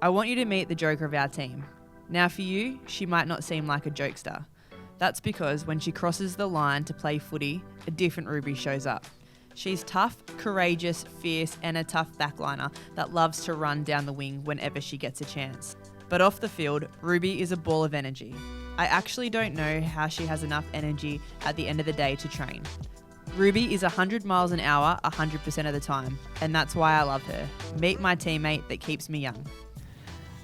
I want you to meet the joker of our team. Now for you, she might not seem like a jokester. That's because when she crosses the line to play footy, a different Ruby shows up. She's tough, courageous, fierce, and a tough backliner that loves to run down the wing whenever she gets a chance. But off the field, Ruby is a ball of energy. I actually don't know how she has enough energy at the end of the day to train. Ruby is 100 miles an hour 100% of the time, and that's why I love her. Meet my teammate that keeps me young.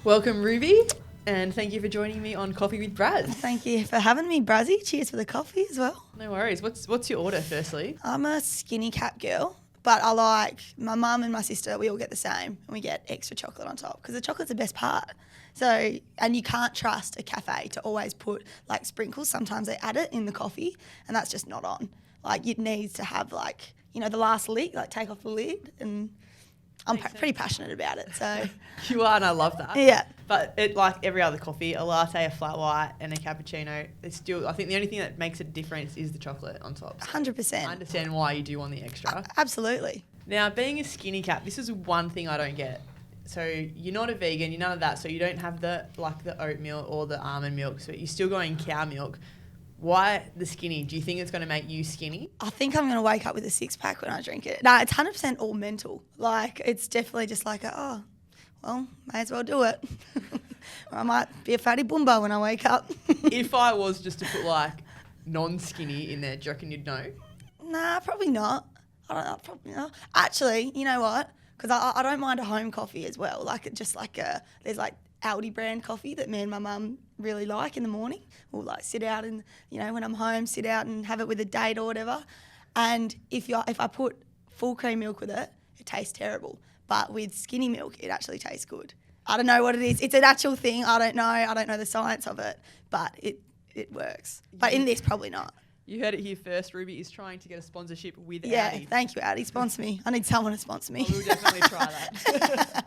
Welcome, Ruby, and thank you for joining me on Coffee with Braz. Thank you for having me, Brazill. Cheers for the coffee as well. No worries. What's your order, firstly? I'm a skinny cap girl, but I like my mum and my sister, we all get the same, and we get extra chocolate on top because the chocolate's the best part. So, and you can't trust a cafe to always put like sprinkles. Sometimes they add it in the coffee, and that's just not on. Like, it needs to have like, the last lick, like take off the lid, and I'm pretty passionate about it. So You are, and I love that. Yeah. But it, like every other coffee, a latte, a flat white, and a cappuccino, it's still, I think the only thing that makes a difference is the chocolate on top. So 100%. I understand why you do want the extra. Absolutely. Now, being a skinny cap, this is one thing I don't get. So you're not a vegan, you're none of that, so you don't have the oatmeal or the almond milk, so you're still going cow milk. Why the skinny? Do you think it's going to make you skinny? I think I'm going to wake up with a six-pack when I drink it. No, it's 100% all mental. Like, it's definitely just like, well, may as well do it. Or I might be a fatty boomba when I wake up. If I was just to put, like, non-skinny in there, do you reckon you'd know? Nah, probably not. I don't know, probably not. Actually, you know what? Because I don't mind a home coffee as well. Like, just like there's like Aldi brand coffee that me and my mum really like in the morning. We'll like sit out and, when I'm home, sit out and have it with a date or whatever. And if I put full cream milk with it, it tastes terrible. But with skinny milk, it actually tastes good. I don't know what it is. It's an actual thing. I don't know. I don't know the science of it, but it works. But in this, probably not. You heard it here first. Ruby is trying to get a sponsorship with Yeah, Audi. thank you, Audi. Sponsor me. I need someone to sponsor me. Oh, we'll definitely try that.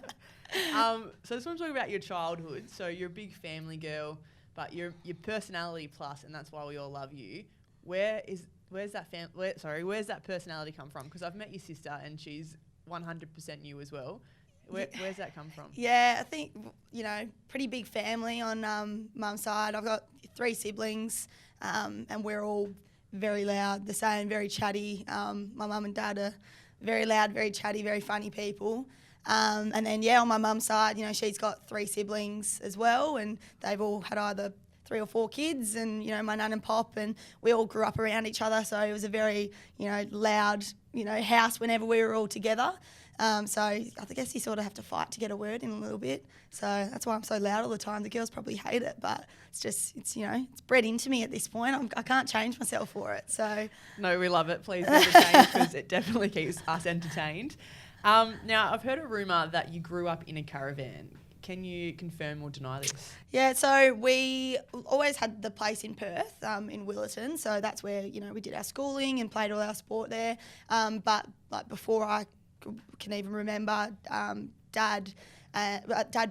So I just want to talk about your childhood. So you're a big family girl, but you're personality plus, and that's why we all love you. Where's that personality come from? Because I've met your sister, and she's 100% you as well. Where's that come from? Yeah, I think, pretty big family on mum's side. I've got 3 siblings, and we're all very loud, the same, very chatty. My mum and dad are very loud, very chatty, very funny people. And then, on my mum's side, she's got 3 siblings as well, and they've all had either 3 or 4 kids, and, my nan and pop, and we all grew up around each other, so it was a very, loud, house whenever we were all together. So I guess you sort of have to fight to get a word in a little bit. So that's why I'm so loud all the time. The girls probably hate it, but it's bred into me at this point. I can't change myself for it. So no, we love it. Please never change, because it definitely keeps us entertained. Now, I've heard a rumour that you grew up in a caravan. Can you confirm or deny this? Yeah, so we always had the place in Perth, in Willerton. So that's where, we did our schooling and played all our sport there. But like before I can even remember, Dad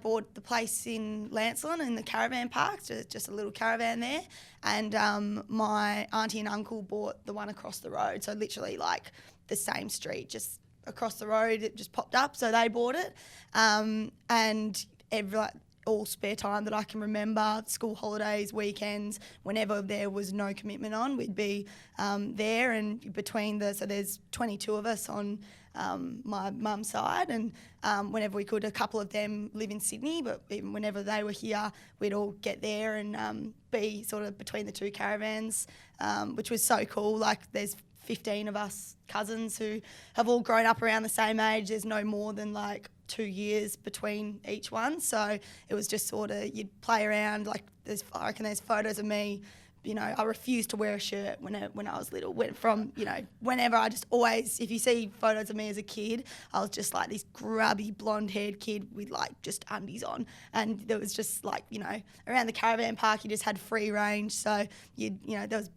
bought the place in Lancelin in the caravan park, just a little caravan there. And my auntie and uncle bought the one across the road. So literally like the same street, just across the road, it just popped up. So they bought it. And all spare time that I can remember, school holidays, weekends, whenever there was no commitment on, we'd be there. And so there's 22 of us on my mum's side, and whenever we could, a couple of them live in Sydney, but even whenever they were here, we'd all get there and be sort of between the 2 caravans, which was so cool. Like, there's 15 of us cousins who have all grown up around the same age. There's no more than like 2 years between each one, so it was just sort of, you'd play around. Like, I reckon there's photos of me. I refused to wear a shirt when I was little. Whenever, I just always, if you see photos of me as a kid, I was just like this grubby blonde-haired kid with like just undies on. And there was just like, around the caravan park, you just had free range. So we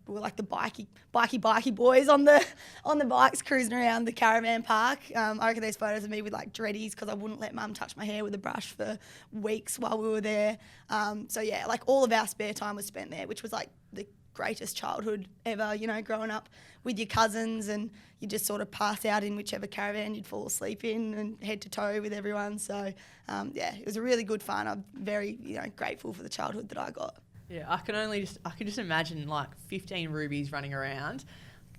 were like the bikey boys on the bikes cruising around the caravan park. I reckon there's photos of me with like dreadies because I wouldn't let mum touch my hair with a brush for weeks while we were there. Like all of our spare time was spent there, which was like the greatest childhood ever, you know, growing up with your cousins and you just sort of pass out in whichever caravan you'd fall asleep in and head to toe with everyone. So, it was a really good fun. I'm very, you know, grateful for the childhood that I got. Yeah, I can just imagine like 15 rubies running around.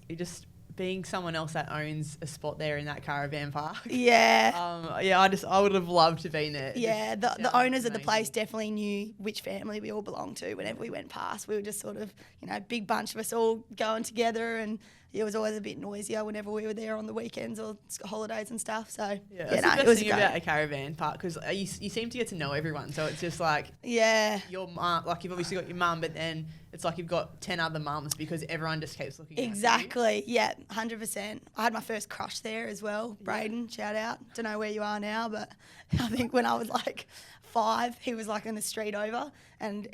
You just being someone else that owns a spot there in that caravan park. Yeah. I would have loved to be there. Yeah, the owners of the place definitely knew which family we all belonged to whenever we went past. We were just sort of, you know, big bunch of us all going together, and it was always a bit noisier whenever we were there on the weekends or holidays and stuff. So, that's the best thing about a caravan park, because you seem to get to know everyone. So it's just like, your mum, like you've obviously got your mum, but then it's like you've got 10 other mums because everyone just keeps looking Exactly, yeah, 100%. I had my first crush there as well. Braden, shout out. Don't know where you are now, but I think when I was like 5, he was like in the street over, and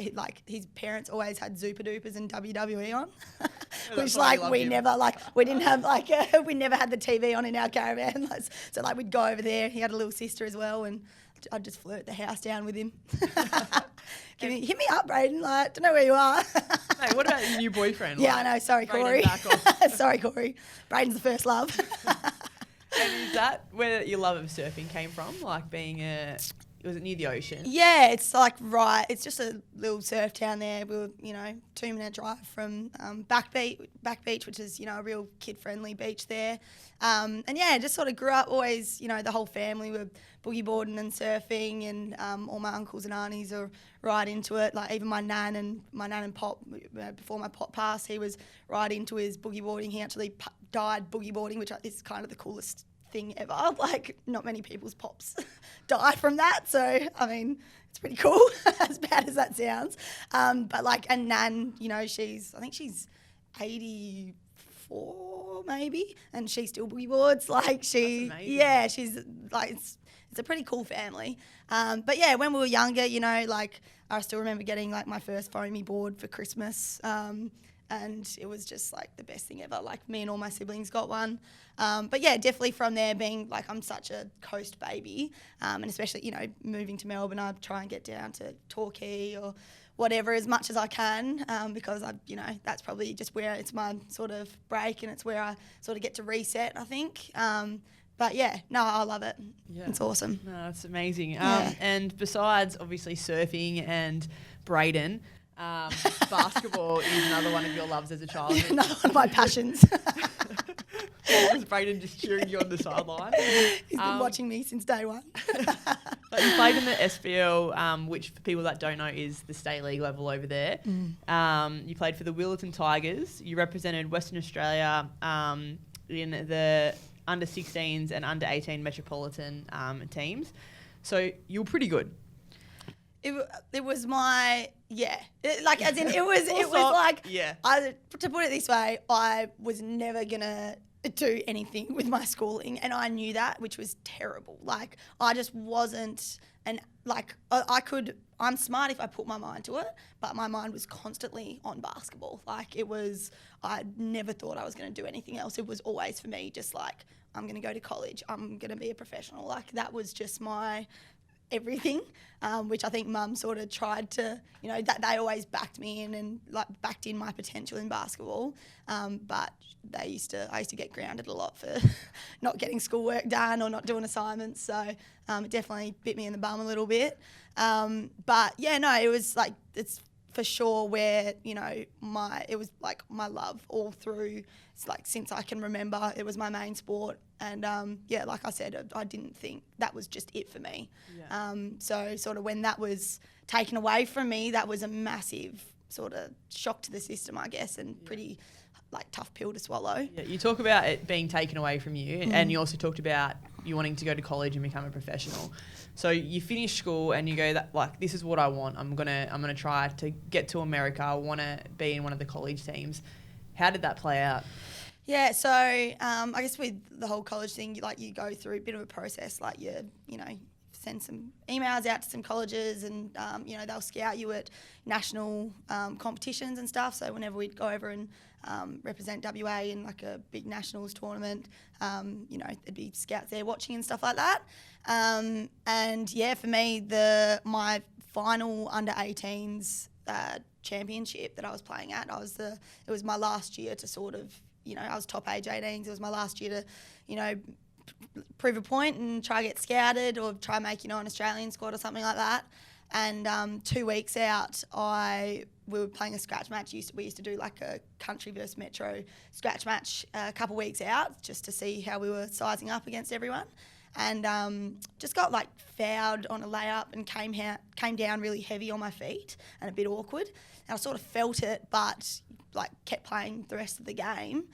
his parents always had Zupa Dupas and WWE on, which we never we didn't have we never had the TV on in our caravan, so we'd go over there. He had a little sister as well, and I'd just flirt the house down with him. Hit me up, Braden. Don't know where you are. Hey, what about your new boyfriend? Yeah, I know. Sorry, Corey. Sorry, Corey. Braden's the first love. And is that where your love of surfing came from? Like being was it near the ocean? Yeah, it's it's just a little surf town there. We were, 2-minute drive from Back Beach, which is, a real kid-friendly beach there. And yeah, just sort of grew up always, the whole family were boogie boarding and surfing, and all my uncles and aunties are right into it. Like even my nan and pop, before my pop passed, he was right into his boogie boarding. He actually died boogie boarding, which is kind of the coolest thing ever. Like not many people's pops die from that, so I mean it's pretty cool. As bad as that sounds, but and nan, I think she's 84 maybe, and she still boogie boards. She's it's a pretty cool family. But yeah, when we were younger, I still remember getting my first foamy board for Christmas. And it was just the best thing ever. Me and all my siblings got one. But yeah, definitely from there being I'm such a coast baby, and especially, moving to Melbourne, I try and get down to Torquay or whatever as much as I can, because that's probably just where it's my sort of break, and it's where I sort of get to reset, I think. But yeah, no, I love it. Yeah. It's awesome. No, it's amazing. And besides obviously surfing and Braden, basketball is another one of your loves as a child. Another one of my passions. Was Braden just cheering you on the sideline? He's been watching me since day one. You played in the SBL, which for people that don't know is the state league level over there. You played for the Willetton Tigers. You represented Western Australia in the under 16s and under 18 metropolitan teams. So you were pretty good. It was my, yeah. To put it this way, I was never going to do anything with my schooling, and I knew that, which was terrible. I just wasn't, I'm smart if I put my mind to it, but my mind was constantly on basketball. I never thought I was going to do anything else. It was always for me just I'm going to go to college, I'm going to be a professional. That was just my everything, which I think Mum sort of tried to, that they always backed me in and backed in my potential in basketball. But I used to get grounded a lot for not getting schoolwork done or not doing assignments. So it definitely bit me in the bum a little bit. But yeah, no, it was it's for sure where, it was my love all through. It's since I can remember, it was my main sport. And like I said, I didn't think that was just it for me. Yeah. So sort of when that was taken away from me, that was a massive sort of shock to the system, I guess, and pretty tough pill to swallow. Yeah, you talk about it being taken away from you, and you also talked about you wanting to go to college and become a professional. So you finish school and you go this is what I want. I'm gonna try to get to America. I want to be in one of the college teams. How did that play out? Yeah, so I guess with the whole college thing, you go through a bit of a process. You send some emails out to some colleges, and they'll scout you at national competitions and stuff. So whenever we'd go over and represent WA in a big nationals tournament, there'd be scouts there watching and stuff like that. And yeah, for me, my final under 18s championship that I was playing at. It was my last year to sort of, I was top age 18s. It was my last year to, prove a point and try to get scouted or try make, an Australian squad or something like that. And 2 weeks out, we were playing a scratch match. We used to do like a country versus metro scratch match a couple weeks out just to see how we were sizing up against everyone. And just got like fouled on a layup and came down really heavy on my feet and a bit awkward. And I sort of felt it, but like kept playing the rest of the game.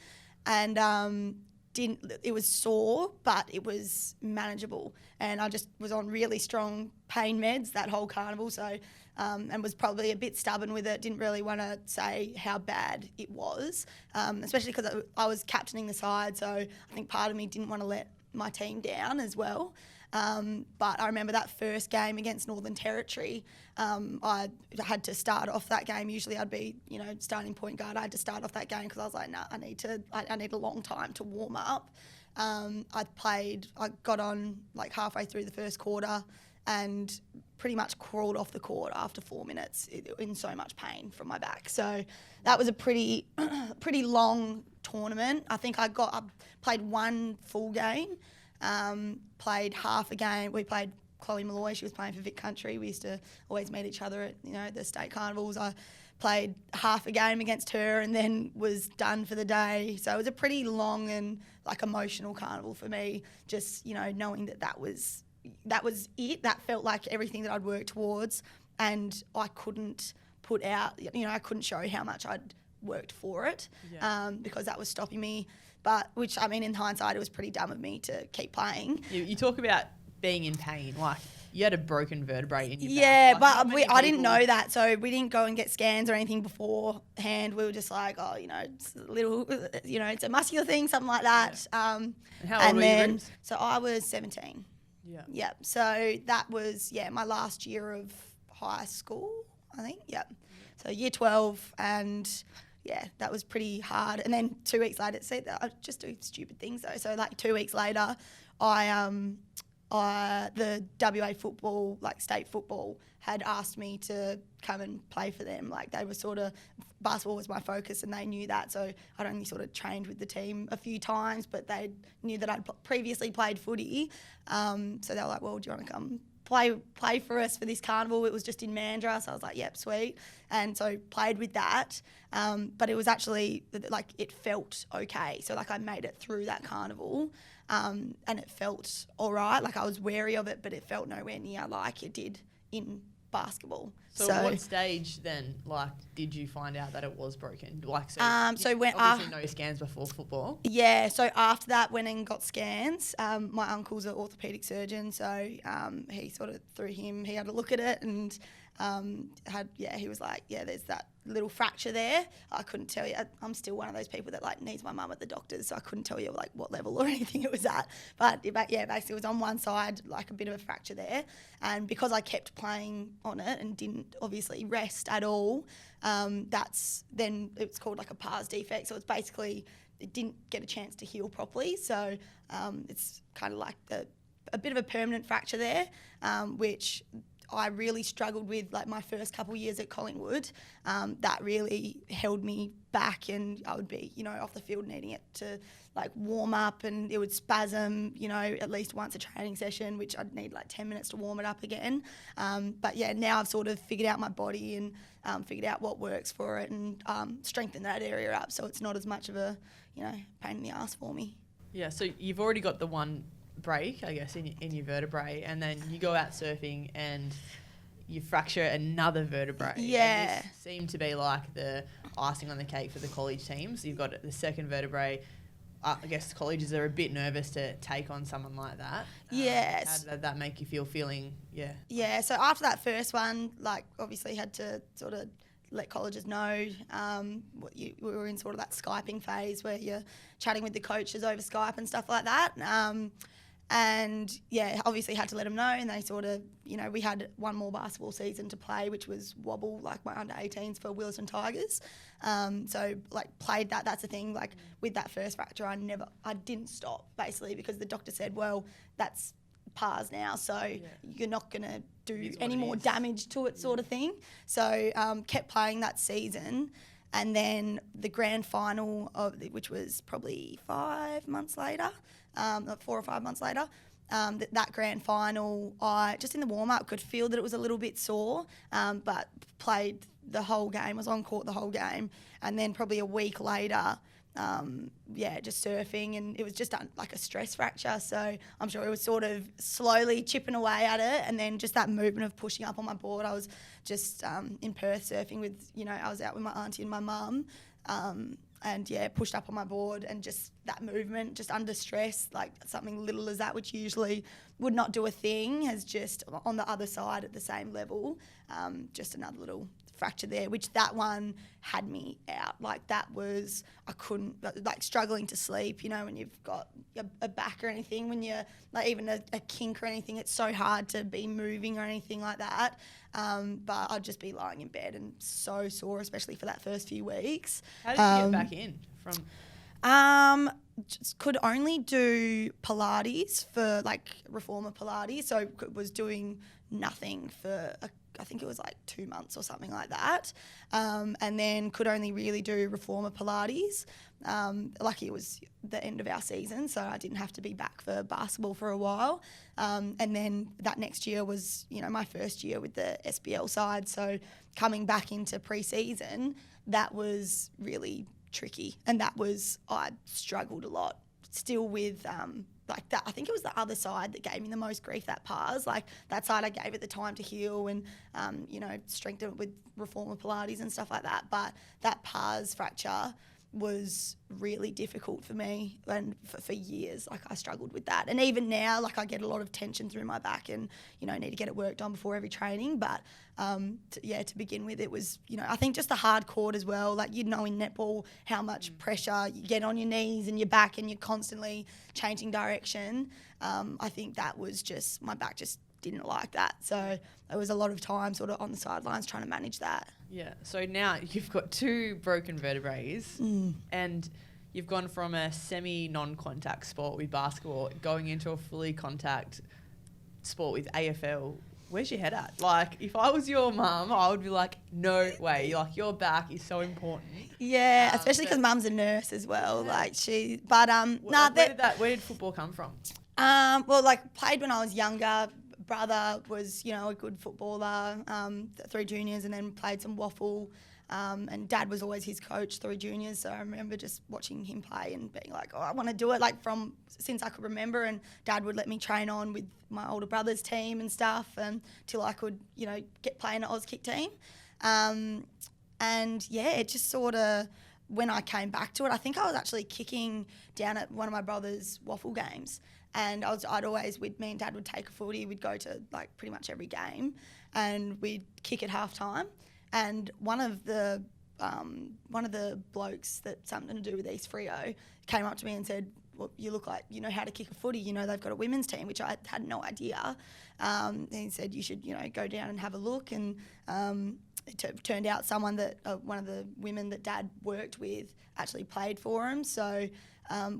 And it was sore, but it was manageable. And I just was on really strong pain meds that whole carnival. So, and was probably a bit stubborn with it. Didn't really want to say how bad it was, especially because I was captaining the side. So I think part of me didn't want to let my team down as well. But I remember that first game against Northern Territory, I had to start off that game. Usually I'd be, starting point guard. I had to start off that game because I was like, nah, I need a long time to warm up. I got on like halfway through the first quarter and pretty much crawled off the court after 4 minutes in so much pain from my back. So that was a pretty long tournament. I think I played one full game, played half a game. We played Chloe Malloy. She was playing for Vic Country. We used to always meet each other at, the state carnivals. I played half a game against her and then was done for the day. So it was a pretty long and like emotional carnival for me, just, knowing that was it. That felt like everything that I'd worked towards, and I couldn't put out, I couldn't show how much I'd worked for it, because that was stopping me. But, which, I mean, in hindsight, it was pretty dumb of me to keep playing. You talk about being in pain, like you had a broken vertebrae in your back. Yeah, like, but I didn't know that, so we didn't go and get scans or anything beforehand. We were just like, oh, it's a little, it's a muscular thing, something like that. Yeah. And how old were you? So I was 17. Yeah. Yep. So that was, my last year of high school, I think. Yep. So year 12, and that was pretty hard. And then 2 weeks later, I just do stupid things though. So like 2 weeks later, the WA football, like state football, had asked me to come and play for them. Like they were basketball was my focus and they knew that. So I'd only sort of trained with the team a few times, but they knew that I'd previously played footy. So they were like, well, do you want to come play for us for this carnival? It was just in Mandurah. So I was like, yep, sweet. And so played with that. But it was actually like, it felt okay. So like I made it through that carnival. And it felt all right. Like I was wary of it, but it felt nowhere near like it did in basketball. So at what stage then, like, did you find out that it was broken? Like, so when obviously no scans before football. Yeah. So after that, went and got scans. My uncle's an orthopaedic surgeon, so he sort of he had a look at it and he was like, there's that little fracture there. I couldn't tell you. I'm still one of those people that like needs my mum at the doctor's, so I couldn't tell you like what level or anything it was at. But basically it was on one side, like a bit of a fracture there. And because I kept playing on it and didn't obviously rest at all, then it's called like a pars defect. So it's basically, it didn't get a chance to heal properly. So it's kind of like a bit of a permanent fracture there, which I really struggled with like my first couple of years at Collingwood. That really held me back, and I would be, off the field needing it to like warm up, and it would spasm, at least once a training session, which I'd need like 10 minutes to warm it up again. But now I've sort of figured out my body and figured out what works for it, and strengthened that area up so it's not as much of a, pain in the ass for me. Yeah, so you've already got the one break, I guess, in your vertebrae, and then you go out surfing and you fracture another vertebrae. Yeah. And this seemed to be like the icing on the cake for the college teams. You've got the second vertebrae. I guess colleges are a bit nervous to take on someone like that. Yes. How did that make you feeling? Yeah. Yeah, so after that first one, like obviously had to sort of let colleges know. We were in sort of that Skyping phase where you're chatting with the coaches over Skype and stuff like that. And obviously had to let them know, and they sort of, we had one more basketball season to play, which was Wobble, like my under-18s for Williston Tigers. So like played that. That's the thing. Like with that first fracture, I didn't stop basically because the doctor said, well, that's pars now, so you're not going to do any more is. damage to it sort of thing. So kept playing that season. And then the grand final, which was probably 5 months later, 4 or 5 months later, that grand final, I just in the warm-up could feel that it was a little bit sore, but played the whole game, was on court the whole game. And then probably a week later, just surfing, and it was just like a stress fracture. So I'm sure it was sort of slowly chipping away at it, and then just that movement of pushing up on my board. I was just in Perth surfing with, I was out with my auntie and my mum, pushed up on my board, and just that movement, just under stress, like something little as that, which usually would not do a thing, has just on the other side at the same level, just another little fracture there, which that one had me out. Like that was, I couldn't, like struggling to sleep, when you've got a back or anything, when you're like even a kink or anything, it's so hard to be moving or anything like that. But I'd just be lying in bed and so sore, especially for that first few weeks. How did you get back in from? Just could only do Pilates for like reformer Pilates, so was doing nothing for I think it was like 2 months or something like that, and then could only really do reformer Pilates. Lucky it was the end of our season, so I didn't have to be back for basketball for a while. And then that next year was, my first year with the SBL side, so coming back into pre-season, that was really tricky, and I struggled a lot still with like that. I think it was the other side that gave me the most grief, that pars. Like that side I gave it the time to heal and strengthen it with reformer Pilates and stuff like that, but that pars fracture was really difficult for me, and for years, like I struggled with that. And even now, like I get a lot of tension through my back, and need to get it worked on before every training. But to begin with, it was I think just the hard court as well. Like in netball how much pressure you get on your knees and your back, and you're constantly changing direction. I think that was just, my back just didn't like that. So there was a lot of time sort of on the sidelines trying to manage that. Yeah. So now you've got 2 broken vertebrae, and you've gone from a semi-non-contact sport with basketball going into a fully contact sport with AFL. Where's your head at? Like, if I was your mum, I would be like, no way. Like, your back is so important. Yeah, especially because mum's a nurse as well. Yeah. Like Where did football come from? Played when I was younger. Brother was, a good footballer through juniors, and then played some waffle. And Dad was always his coach through juniors, so I remember just watching him play and being like, I want to do it, like from since I could remember. And Dad would let me train on with my older brother's team and stuff, till I could, get playing at Auskick team. It just sort of, when I came back to it, I think I was actually kicking down at one of my brother's waffle games. And I'd always, me and Dad would take a footy, we'd go to like pretty much every game, and we'd kick at halftime. And one of the blokes that something to do with East Freo came up to me and said, well, you look like you know how to kick a footy, they've got a women's team, which I had no idea. And he said you should, go down and have a look. And it turned out someone that, one of the women that Dad worked with actually played for him. So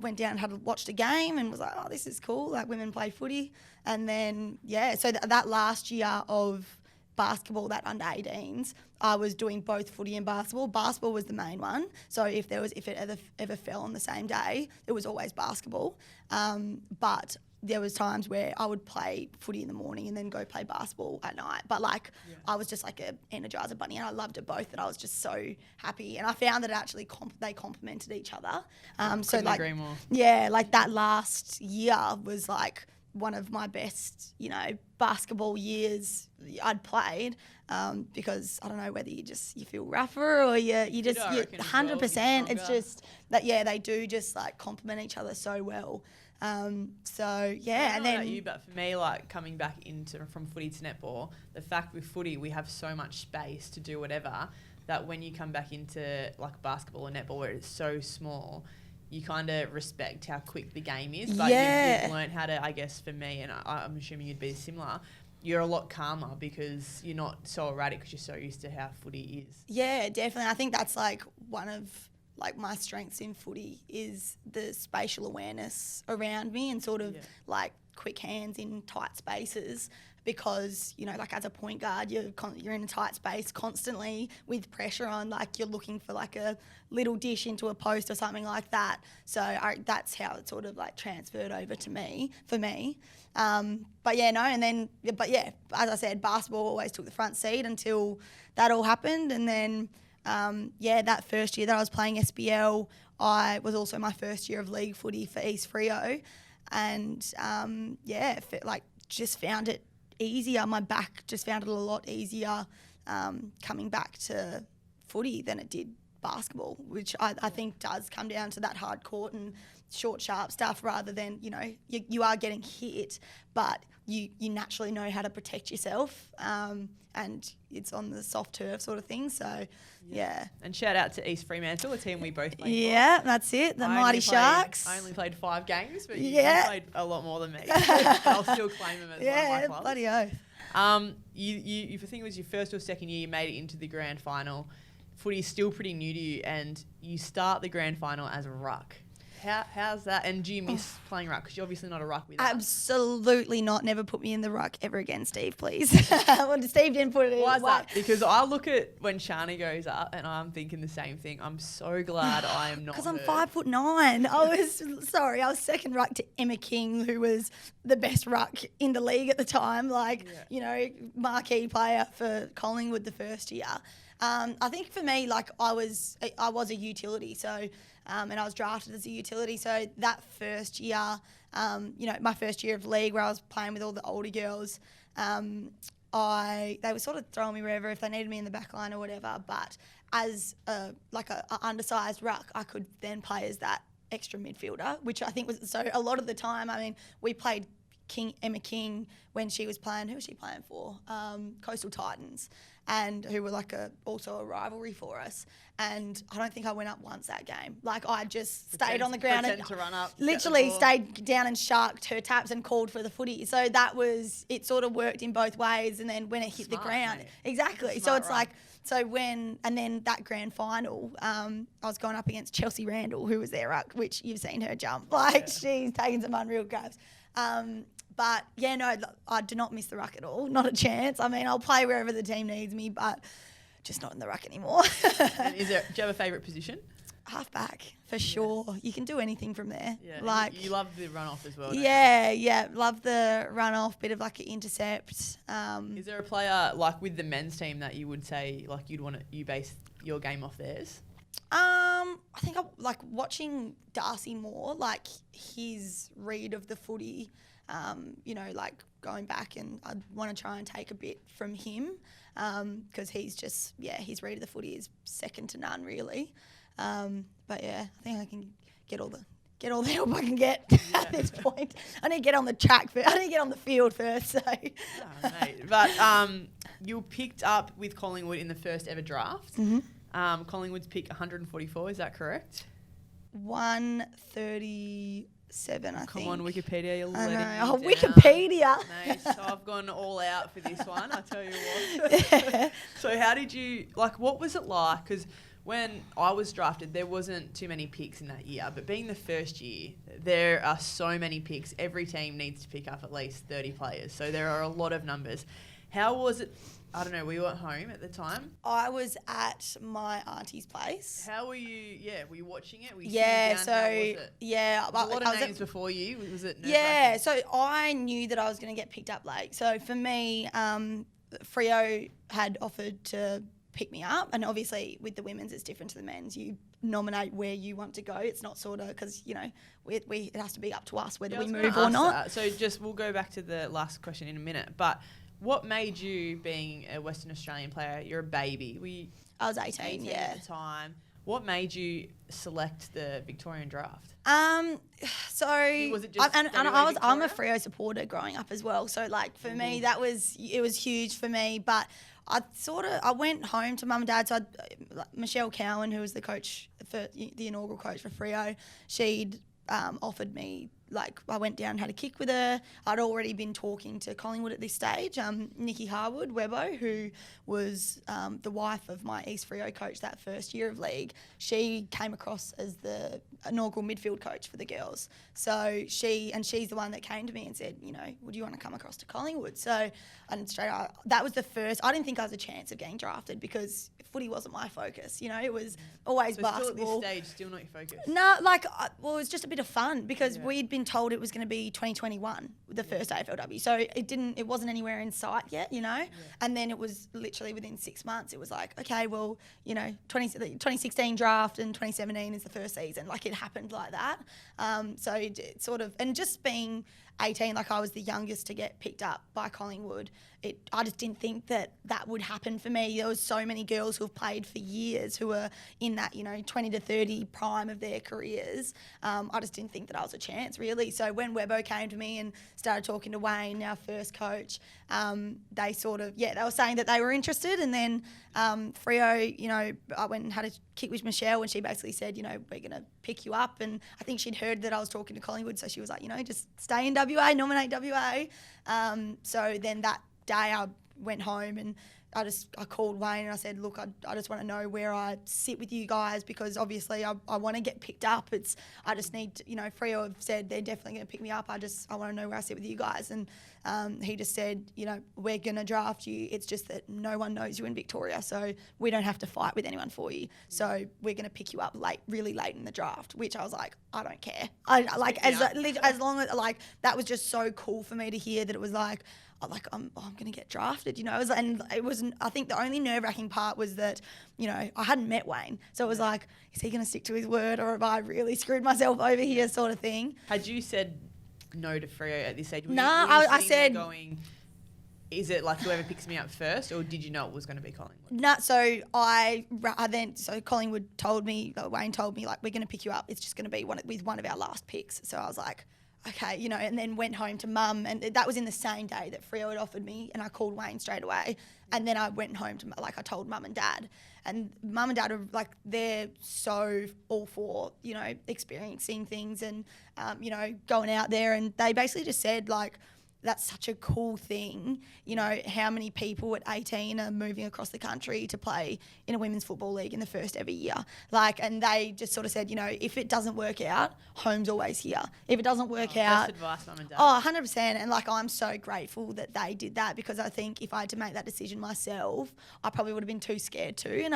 went down and watched a game and was like, oh, this is cool, like women play footy. And then, so that last year of basketball, that under 18s, I was doing both footy and basketball. Basketball was the main one. So if it ever fell on the same day, it was always basketball. But there was times where I would play footy in the morning and then go play basketball at night. But I was just like an Energizer bunny, and I loved it both, and I was just so happy. And I found that actually they complemented each other. Couldn't agree more. Yeah, like that last year was like one of my best, basketball years I'd played, because I don't know whether you feel rougher or you 100%. It's just that, they do just like complement each other so well. And then you, but for me, like coming back from footy to netball, the fact with footy we have so much space to do whatever that when you come back into like basketball or netball where it's so small, you kind of respect how quick the game is. But you've learned how to, I guess for me, and I'm assuming you'd be similar, you're a lot calmer because you're not so erratic because you're so used to how footy is. Yeah, definitely. I think that's like one of like my strengths in footy is the spatial awareness around me and sort of like quick hands in tight spaces. Because, you know, like as a point guard, you're in a tight space constantly with pressure on, like you're looking for like a little dish into a post or something like that. So that's how it sort of like transferred over to me, for me. But as I said, basketball always took the front seat until that all happened. And then, that first year that I was playing SBL, I was also my first year of league footy for East Freo. And, just found it easier. My back just found it a lot easier coming back to footy than it did basketball, which I think does come down to that hard court and short, sharp stuff rather than, you know, you are getting hit, but you naturally know how to protect yourself and it's on the soft turf sort of thing. So, yeah. And shout out to East Fremantle, a team we both played for. Yeah, that's it, the Mighty Sharks. I only played 5 games, but you played a lot more than me. I'll still claim them as one of my clubs. Bloody oath. You I think it was your first or second year you made it into the grand final. Footy's still pretty new to you, and you start the grand final as a ruck. How's that? And do you miss playing ruck? Because you're obviously not a ruck with us. Absolutely not. Never put me in the ruck ever again, Steve, please. Well, Steve didn't put it in. Why is that? Because I look at when Shani goes up and I'm thinking the same thing. I'm so glad I am not. Because I'm 5'9". I was second ruck to Emma King, who was the best ruck in the league at the time. You know, marquee player for Collingwood the first year. I think for me, like I was a utility, so and I was drafted as a utility. So that first year, my first year of league where I was playing with all the older girls, they were sort of throwing me wherever if they needed me in the backline or whatever. But as a undersized ruck, I could then play as that extra midfielder, which I think was so. A lot of the time, I mean, we played Emma King when she was playing. Who was she playing for? Coastal Titans, and who were also a rivalry for us. And I don't think I went up once that game. Like I just stayed on the ground and to run up, literally stayed down and sharked her taps and called for the footy. So it sort of worked in both ways. And then when it hit the ground, exactly. So it's like. And then that grand final, I was going up against Chelsea Randall, who was their ruck, which you've seen her jump. She's taken some unreal grabs. But I do not miss the ruck at all. Not a chance. I mean, I'll play wherever the team needs me, but just not in the ruck anymore. And do you have a favourite position? Halfback, for sure. You can do anything from there. Yeah, you love the run-off as well, don't you? Yeah. Love the run-off, bit of like an intercept. Is there a player, like with the men's team, that you would say, like you base your game off theirs? I think I like watching Darcy Moore, like his read of the footy, like going back, and I want to try and take a bit from him because he's just, his read of the footy is second to none, really. But I think I can get all the help I can get at this point. I need to get on the track first. I need to get on the field first. So. Oh, mate. But you were picked up with Collingwood in the first ever draft. Mm-hmm. Collingwood's pick 144, is that correct? 137, I think. Come on, Wikipedia, you're letting me Oh, down. Wikipedia. Mate, so I've gone all out for this one, I tell you what. So how did you, what was it like? Because when I was drafted, there wasn't too many picks in that year, but being the first year, there are so many picks. Every team needs to pick up at least 30 players, so there are a lot of numbers. How was it? I don't know, were you at home at the time? I was at my auntie's place. How were you, were you watching it? Were you sitting down? So, how was it? Yeah. Was a lot of names before you? Was it nerve-wracking? Yeah, so I knew that I was going to get picked up late. So for me, Freo had offered to pick me up, and obviously with the women's it's different to the men's. You nominate where you want to go. It's not sort of because it has to be up to us whether we move or not. That. So we'll go back to the last question in a minute, but what made you, being a Western Australian player, you're a baby. I was 18 at the time. What made you select the Victorian draft? So was it just I'm a Freo supporter growing up as well. So for me it was huge for me. But I went home to mum and dad. So Michelle Cowan, who was the coach for the inaugural coach for Freo, she'd offered me I went down and had a kick with her. I'd already been talking to Collingwood at this stage. Nikki Harwood, Webbo, who was the wife of my East Freo coach that first year of league, she came across as the inaugural midfield coach for the girls. So she's the one that came to me and said, would you want to come across to Collingwood? So that was the first. I didn't think I was a chance of getting drafted because footy wasn't my focus. It was always basketball. Still at this stage, still not your focus? No, it was just a bit of fun because we'd been told it was going to be 2021, the first AFLW. So it wasn't anywhere in sight yet, And then it was literally within 6 months. It was like, okay, well, 2016 draft and 2017 is the first season. It happened like that. So it sort of, and just being 18, I was the youngest to get picked up by Collingwood. I just didn't think that would happen for me. There was so many girls who have played for years who were in that 20 to 30 prime of their careers. I just didn't think that I was a chance, really. So when Webbo came to me and started talking to Wayne, our first coach, they they were saying that they were interested. And then Freo, I went and had a kick with Michelle and she basically said, we're going to pick you up. And I think she'd heard that I was talking to Collingwood, so she was like, just stay in WA, nominate WA. So then that day I went home and I called Wayne and I said, look, I just want to know where I sit with you guys because obviously I want to get picked up. I just need to, Freo have said they're definitely going to pick me up. I want to know where I sit with you guys. And he just said, we're going to draft you. It's just that no one knows you in Victoria, so we don't have to fight with anyone for you. So we're going to pick you up really late in the draft, which I was like, I don't care. As long as that was just so cool for me to hear that it was like, I'm going to get drafted, and it wasn't. I think the only nerve-wracking part was that, I hadn't met Wayne, so it was like, is he going to stick to his word, or have I really screwed myself over here, sort of thing. Had you said no to Freo at this stage? No, I said. Is it whoever picks me up first, or did you know it was going to be Collingwood? No, so Collingwood told me, Wayne told me, we're going to pick you up. It's just going to be with one of our last picks. So I was like, okay, and then went home to Mum, and that was in the same day that Freo had offered me, and I called Wayne straight away, and then I went home to, I told Mum and Dad, and Mum and Dad are they're so all for, experiencing things and, going out there, and they basically just said, that's such a cool thing. How many people at 18 are moving across the country to play in a women's football league in the first ever year? And they just sort of said, if it doesn't work out, home's always here. If it doesn't work out... Best advice, Mum and Dad. 100%. And I'm so grateful that they did that because I think if I had to make that decision myself, I probably would have been too scared to. And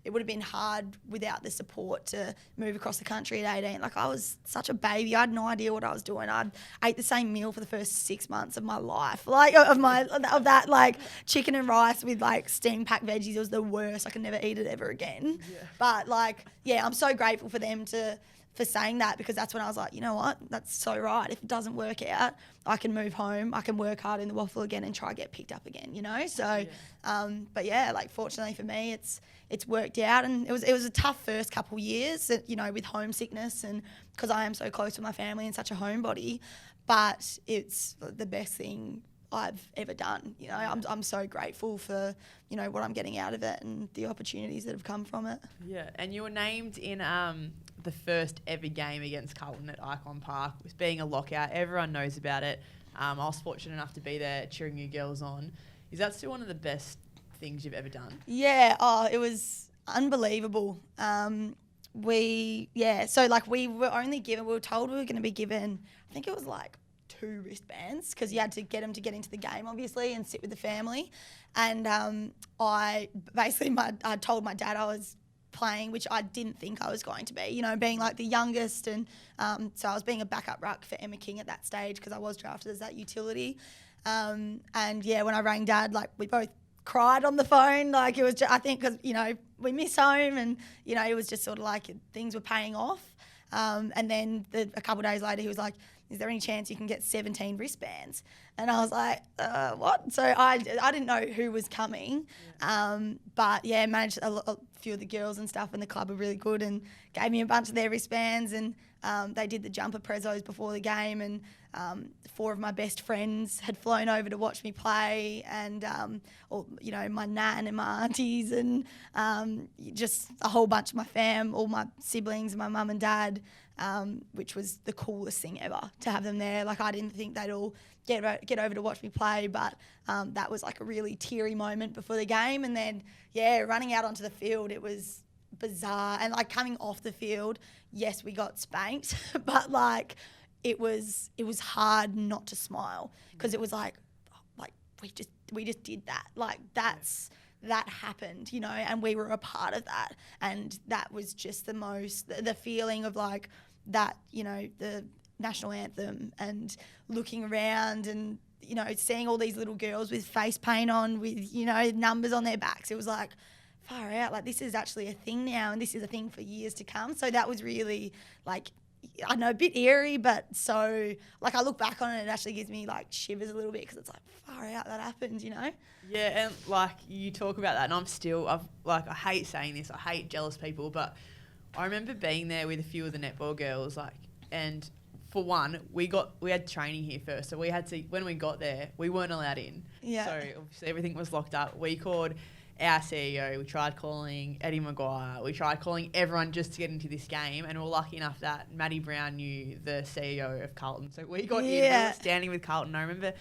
it would have been hard without the support to move across the country at 18. I was such a baby. I had no idea what I was doing. I ate the same meal for the first 6 months of my life, of that chicken and rice with steamed packed veggies. It was the worst. I could never eat it ever again. Yeah. But I'm so grateful for them for saying that because that's when I was like, you know what, that's so right. If it doesn't work out, I can move home. I can work hard in the waffle again and try to get picked up again. So, but yeah, fortunately for me, it's worked out, and it was a tough first couple years, with homesickness and because I am so close with my family and such a homebody. But it's the best thing I've ever done. I'm so grateful for, what I'm getting out of it and the opportunities that have come from it. Yeah, and you were named in the first ever game against Carlton at Icon Park with being a lockout. Everyone knows about it. I was fortunate enough to be there cheering you girls on. Is that still one of the best things you've ever done? Yeah, it was unbelievable. We were told we were going to be given, I think it was 2 wristbands because you had to get them to get into the game, obviously, and sit with the family. And I told my dad I was playing, which I didn't think I was going to be, being the youngest. And so I was being a backup ruck for Emma King at that stage because I was drafted as that utility. And when I rang Dad, we both cried on the phone. It was just, I think because, we miss home and, it was just sort of things were paying off. And then a couple of days later, he was like, is there any chance you can get 17 wristbands? And I was like, what? So I didn't know who was coming. But yeah, managed a few of the girls and stuff in the club were really good and gave me a bunch of their wristbands, and they did the jumper prezos before the game, and 4 of my best friends had flown over to watch me play, and my nan and my aunties, and just a whole bunch of my fam, all my siblings, my mum and dad. which was the coolest thing ever to have them there. Like, I didn't think they'd all get over to watch me play, but that was like a really teary moment before the game. And then, running out onto the field, it was bizarre. And like coming off the field, yes, we got spanked, but like it was hard not to smile, because it was like we just did that. Like that happened, you know, and we were a part of that. And that was just the feeling of like that, you know, the national anthem and looking around and, you know, seeing all these little girls with face paint on, with, you know, numbers on their backs. It was like, far out, like this is actually a thing now, and this is a thing for years to come. So that was really like, I know, a bit eerie, but so like I look back on it, it actually gives me like shivers a little bit, because it's like, far out, that happened, you know? Yeah, and like you talk about that, and I hate saying this, I hate jealous people, but I remember being there with a few of the netball girls, like, and for one, we had training here first, so we had to, when we got there, we weren't allowed in. Yeah. So obviously everything was locked up. We called our CEO, we tried calling Eddie Maguire, we tried calling everyone just to get into this game, and we were lucky enough that Maddie Brown knew the CEO of Carlton. So we got in, we were standing with Carlton. I remember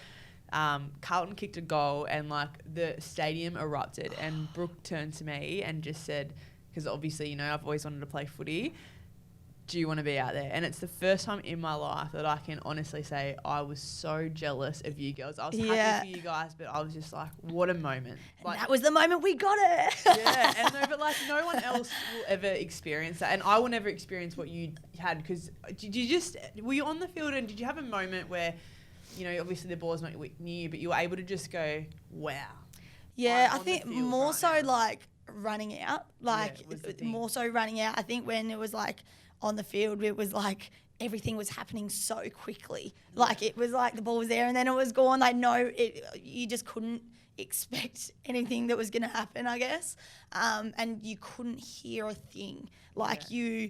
Carlton kicked a goal and like the stadium erupted, and Brooke turned to me and just said, because obviously, you know, I've always wanted to play footy, do you want to be out there? And it's the first time in my life that I can honestly say I was so jealous of you girls. I was happy for you guys, but I was just like, what a moment. Like, that was the moment we got it. Yeah, and no, but like no one else will ever experience that. And I will never experience what you had, because were you on the field and did you have a moment where, you know, obviously the ball's not near you, but you were able to just go, wow. Yeah, I think more so like running out, like more so running out. I think when it was like on the field, it was like everything was happening so quickly. Like it was like the ball was there and then it was gone. Like you just couldn't expect anything that was going to happen, I guess. And you couldn't hear a thing. Like I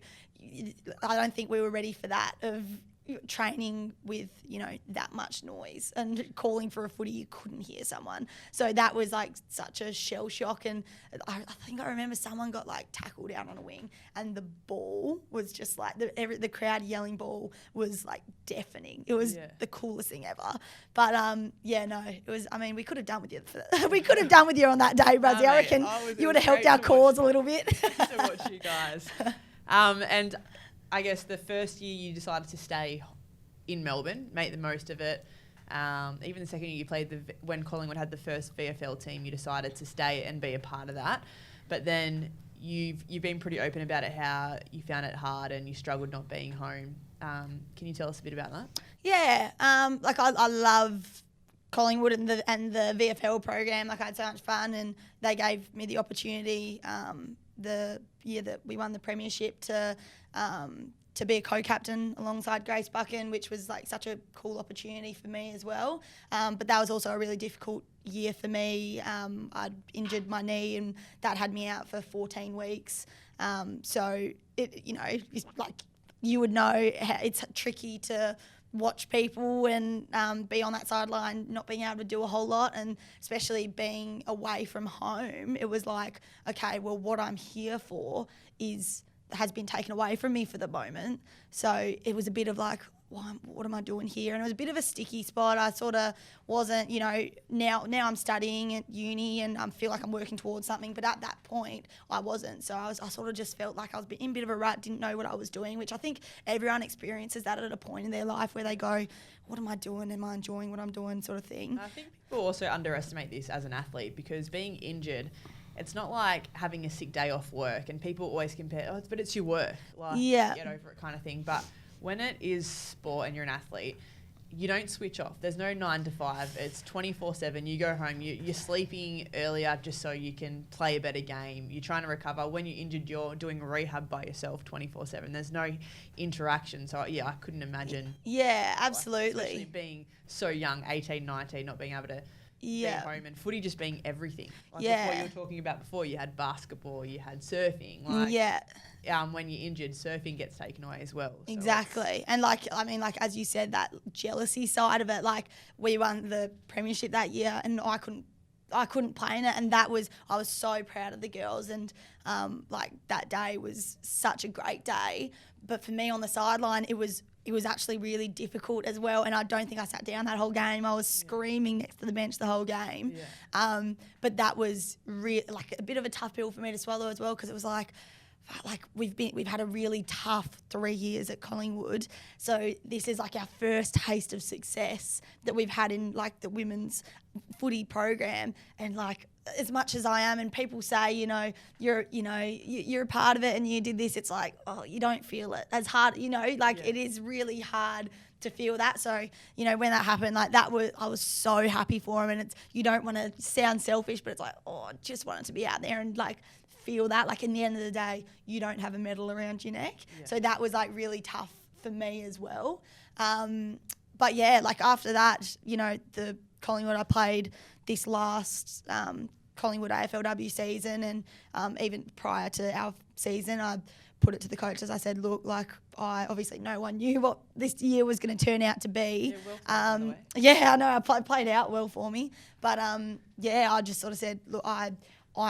don't think we were ready for that, of training with, you know, that much noise and calling for a footy, you couldn't hear someone. So that was like such a shell shock. And I think I remember someone got like tackled out on a wing, and the ball was just like the crowd yelling ball was like deafening. It was the coolest thing ever. But it was, I mean, we could have done with you we could have done with you on that day, Brazill. I reckon you would have helped our cause a little bit. To watch you guys. And I guess the first year you decided to stay in Melbourne, make the most of it. Even the second year you played, when Collingwood had the first VFL team, you decided to stay and be a part of that. But then you've been pretty open about it, how you found it hard and you struggled not being home. Can you tell us a bit about that? Yeah, like I love Collingwood and the VFL program. Like I had so much fun, and they gave me the opportunity the year that we won the premiership to be a co-captain alongside Grace Buchan, which was like such a cool opportunity for me as well. But that was also a really difficult year for me. I'd injured my knee, and that had me out for 14 weeks. So it, you know, it's like you would know, it's tricky to watch people and be on that sideline, not being able to do a whole lot, and especially being away from home. It was like, okay, well, what I'm here for has been taken away from me for the moment. So it was a bit of like, what am I doing here? And it was a bit of a sticky spot. I sort of wasn't, you know, now I'm studying at uni and I feel like I'm working towards something, but at that point I wasn't. So I sort of just felt like I was in a bit of a rut, didn't know what I was doing, which I think everyone experiences that at a point in their life where they go, what am I doing? Am I enjoying what I'm doing, sort of thing? I think people also underestimate this as an athlete, because being injured, it's not like having a sick day off work, and people always compare, but it's your work. Like, get over it kind of thing. But when it is sport and you're an athlete, you don't switch off. There's no 9 to 5. It's 24/7. You go home. You're sleeping earlier just so you can play a better game. You're trying to recover. When you're injured, you're doing rehab by yourself 24/7. There's no interaction. So, I couldn't imagine. Yeah, absolutely. Especially being so young, 18, 19, not being able to be home, and footy just being everything. Like what you were talking about before, you had basketball, you had surfing. When you're injured, surfing gets taken away as well. So exactly. And like as you said, that jealousy side of it, like we won the premiership that year and I I couldn't play in it, and I was so proud of the girls, and like that day was such a great day. But for me on the sideline, it was actually really difficult as well, and I don't think I sat down that whole game. I was screaming next to the bench the whole game. But that was like a bit of a tough pill for me to swallow as well, because it was like we've had a really tough 3 years at Collingwood, so this is like our first taste of success that we've had in like the women's footy program. And like, as much as I am, and people say, you're a part of it and you did this, it's like, oh, you don't feel it as hard, it is really hard to feel that. So, when that happened, like I was so happy for him, and you don't want to sound selfish, but it's like, oh, I just wanted to be out there and like feel that. Like, in the end of the day, you don't have a medal around your neck. So that was like really tough for me as well. But yeah, like after that, the Collingwood, I played this last Collingwood AFLW season, and even prior to our season, I put it to the coaches. I said, look, like, obviously no one knew what this year was going to turn out to be. I know, I played out well for me. But I just sort of said, look, I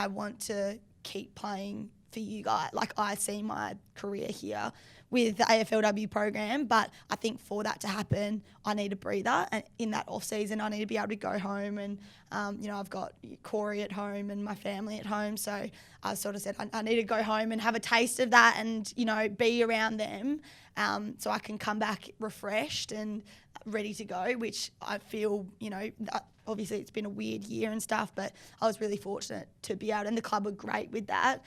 want to keep playing for you guys. Like, I see my career here with the AFLW program, but I think for that to happen, I need a breather. And in that off season, I need to be able to go home, and I've got Corey at home and my family at home. So I sort of said I need to go home and have a taste of that, and be around them, so I can come back refreshed and ready to go. Which I feel, obviously it's been a weird year and stuff, but I was really fortunate to be able, and the club were great with that.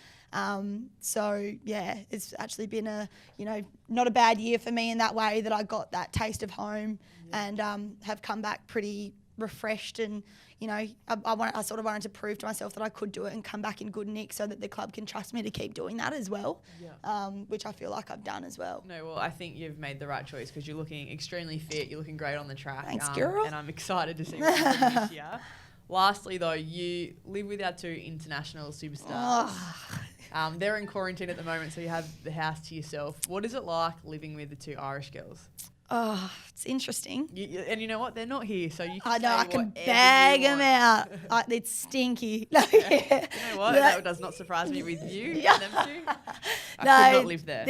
So yeah, it's actually been not a bad year for me in that way, that I got that taste of home, and have come back pretty refreshed, and I sort of wanted to prove to myself that I could do it and come back in good nick, so that the club can trust me to keep doing that as well, which I feel like I've done as well. No, well, I think you've made the right choice, because you're looking extremely fit, you're looking great on the track. Thanks, girl. And I'm excited to see what you do this year. Lastly, though, you live with our two international superstars. They're in quarantine at the moment, so you have the house to yourself. What is it like living with the two Irish girls? Oh, it's interesting. And you know what? They're not here, so you can I know, I can bag them out. It's stinky. No, You know what? That does not surprise me with you and them two. I could not live there.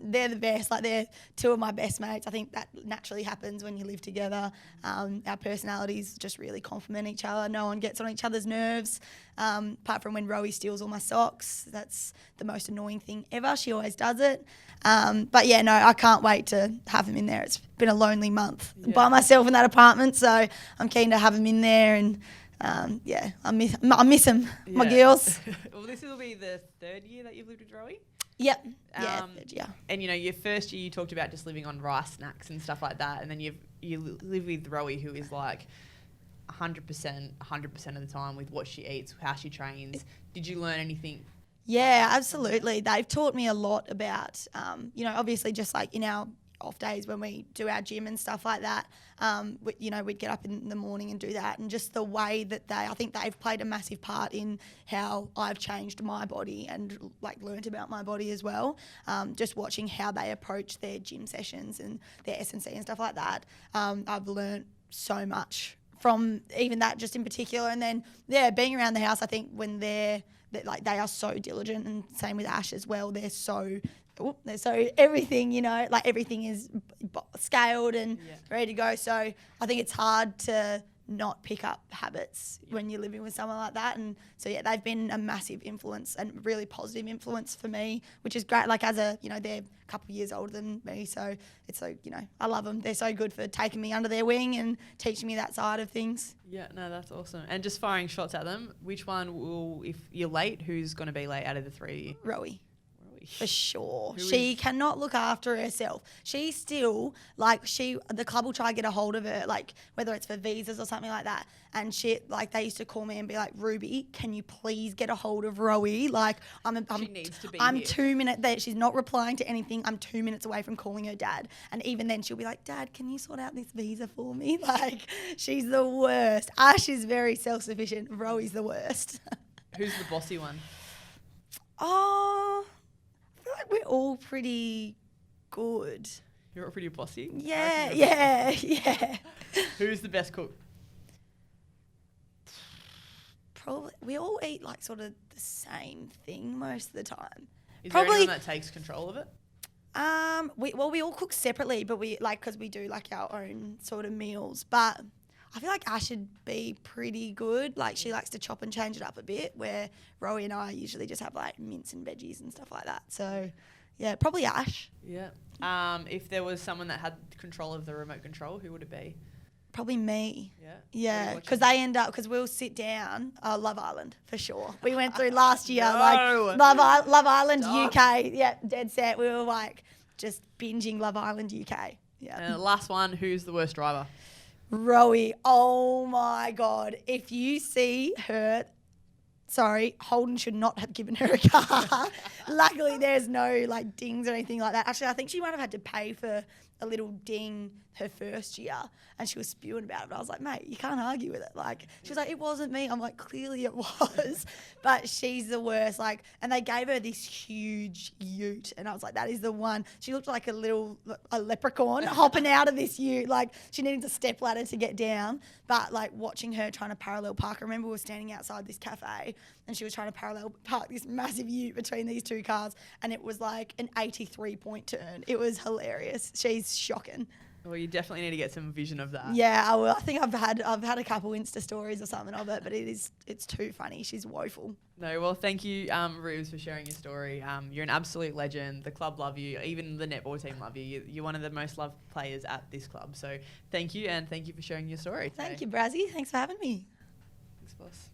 They're the best. Like, they're two of my best mates. I think that naturally happens when you live together. Our personalities just really complement each other. No one gets on each other's nerves. Apart from when Rowie steals all my socks. That's the most annoying thing ever. She always does it. But yeah, no, I can't wait to have them in there. It's been a lonely month by myself in that apartment, so I'm keen to have them in there, and I miss them, my girls. Well, this will be the third year that you've lived with Rowie? Yep. Third year. And your first year you talked about just living on rice snacks and stuff like that, and then you live with Rowie, who is like 100% of the time with what she eats, how she trains. Did you learn anything? Yeah, absolutely. They've taught me a lot about, obviously just like in our off days when we do our gym and stuff like that, we'd get up in the morning and do that, and just the way that I think they've played a massive part in how I've changed my body and like learnt about my body as well. Just watching how they approach their gym sessions and their S&C and stuff like that. I've learnt so much from even that, just in particular. And then being around the house, I think when they are so diligent, and same with Ash as well. They're so everything, like everything is scaled and ready to go. So I think it's hard to not pick up habits when you're living with someone like that. And so they've been a massive influence, and really positive influence for me, which is great. Like, as they're a couple of years older than me, so it's so, I love them. They're so good for taking me under their wing and teaching me that side of things. Yeah, no, that's awesome. And just firing shots at them, which one will, if you're late, who's going to be late out of the three of you? Rowie. For sure. She cannot look after herself. She's still, the club will try to get a hold of her, like, whether it's for visas or something like that. And they used to call me and be like, Ruby, can you please get a hold of Rowie? Like, she needs to be I'm here. 2 minutes there. She's not replying to anything. I'm 2 minutes away from calling her dad. And even then she'll be like, Dad, can you sort out this visa for me? Like, she's the worst. Ash is very self-sufficient. Rowie's the worst. Who's the bossy one? Oh... like we're all pretty good. You're all pretty bossy? Yeah. Who's the best cook? Probably we all eat like sort of the same thing most of the time. Is there anyone that takes control of it? We all cook separately, but we like because we do like our own sort of meals. But I feel like Ash would be pretty good. Like she likes to chop and change it up a bit. Where Rowie and I usually just have like mince and veggies and stuff like that. So yeah, probably Ash. Yeah. If there was someone that had control of the remote control, who would it be? Probably me. Yeah. Yeah, because we'll sit down. Love Island for sure. We went through last year like Love Island UK. Yeah, dead set. We were like just binging Love Island UK. Yeah. And the last one, who's the worst driver? Rowie. Oh my God. If you see her, sorry, Holden should not have given her a car. Luckily, there's no like dings or anything like that. Actually, I think she might have had to pay for a little ding her first year, and she was spewing about it. But I was like, mate, you can't argue with it. Like, she was like, it wasn't me. I'm like, clearly it was. But she's the worst. Like, and they gave her this huge ute, and I was like, that is the one. She looked like a leprechaun hopping out of this ute. Like, she needed a step ladder to get down. But like watching her trying to parallel park, I remember we were standing outside this cafe, and she was trying to parallel park this massive ute between these two cars, and it was like an 83-point turn. It was hilarious. She's shocking. Well, you definitely need to get some vision of that. Yeah, I will. I think I've had a couple Insta stories or something of it, but it's too funny. She's woeful. No, well, thank you, Rubes, for sharing your story. You're an absolute legend. The club love you. Even the netball team love you. You're one of the most loved players at this club. So thank you, and thank you for sharing your story today. Thank you, Brazill. Thanks for having me. Thanks, boss.